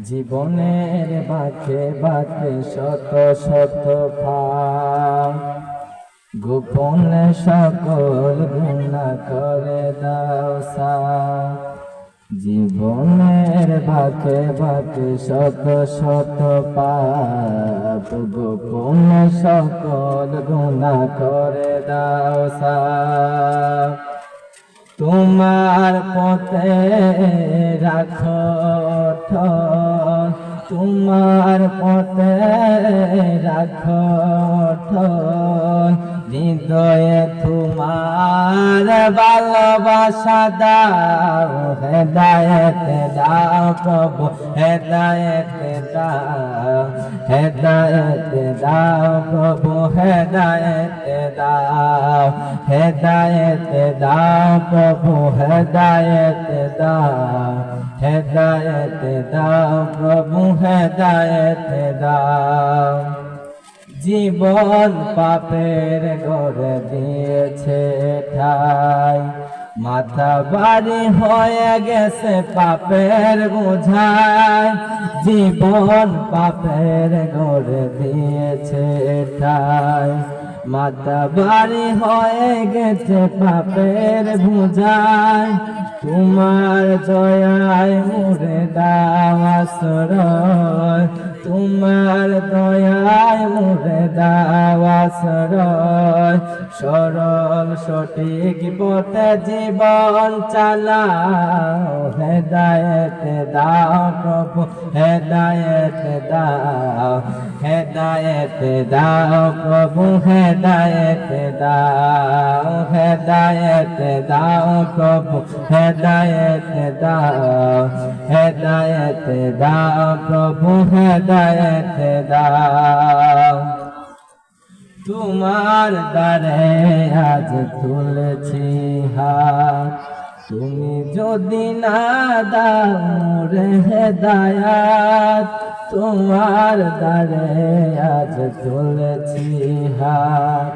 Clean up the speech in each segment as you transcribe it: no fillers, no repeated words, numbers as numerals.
জীবনের বাঁকে বাঁকে শত শত ফাঁক, গোপনে সকল গুনাহ করে দাও সাফ। জীবনের বাঁকে বাঁকে শত শত পাপ, গোপনে সকল গুনাহ করে দাও সাফ। তোমার পথে রাখো ঠন, তোমার পথে রাখো ঠন, হৃদয়ে তোমার ভালোবাসা দাও। হেদায়েত দাও প্রভু, হেদায়েত দাও, হেদায়েত দাও প্রভু, হেদায়েত দাও, হেদায়েত দাও প্রভু, হেদায়েত দাও, হেদায়েত দাও প্রভু, হেদায়েত দাও। জীবন পাপের ঘরে দিয়েছে ঠাই, মাথা ভারী হয়ে গেছে পাপের বোঝায়। জীবন পাপের ঘরে দিয়েছে ঠাই, মাথা ভারী হয়ে গেছে পাপের বোঝায়। তোমার দয়ায় মোরে দাও আশ্রয়, তোমার দয়ায় মোরে দাও আশ্রয়। সরল সঠিক পথে জীবন চালাও। হেদায়েত দাও প্রভু, হেদায়েত দাও, হেদায়েত দাও প্রভু, হেদায়েত দাও, হেদায়েত দাও প্রভু, হেদায়েত দাও, হেদায়েত দাও প্রভু, হেদায়েত দাও। তোমার দ্বারে আজ তুলেছি হাত, তুমি যদি না দাও মোরে হেদায়াত। তোমার দ্বারে আজ তুলেছি হাত,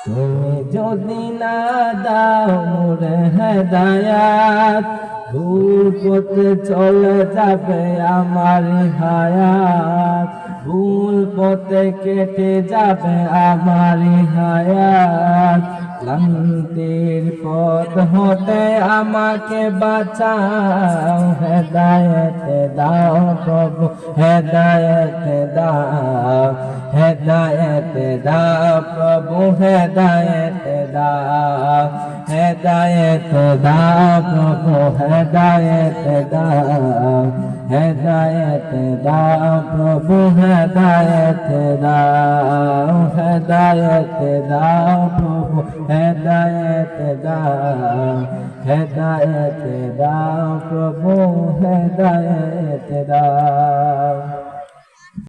তুমি যদি না দাও মোরে হেদায়াত। ভুল পথে চলে যাবে আমার হায়াত, ভুল পথে কেটে যাবে আমার হায়াত। ক্লান্তির পথ হতে আমাকে বাঁচাও। হেদায়েত দাও প্রভু, হেদায়েত দাও, হেদায়েত দাও প্রভু, হেদায়েত দাও, হেদায়েত দাও প্রভু, হেদায়েত দাও, হেদায়েত দাও প্রভু, হেদায়েত দাও, হেদায়েত দাও প্রভু, হেদায়েত দাও, হেদায়েত দাও প্রভু, হেদায়েত দাও।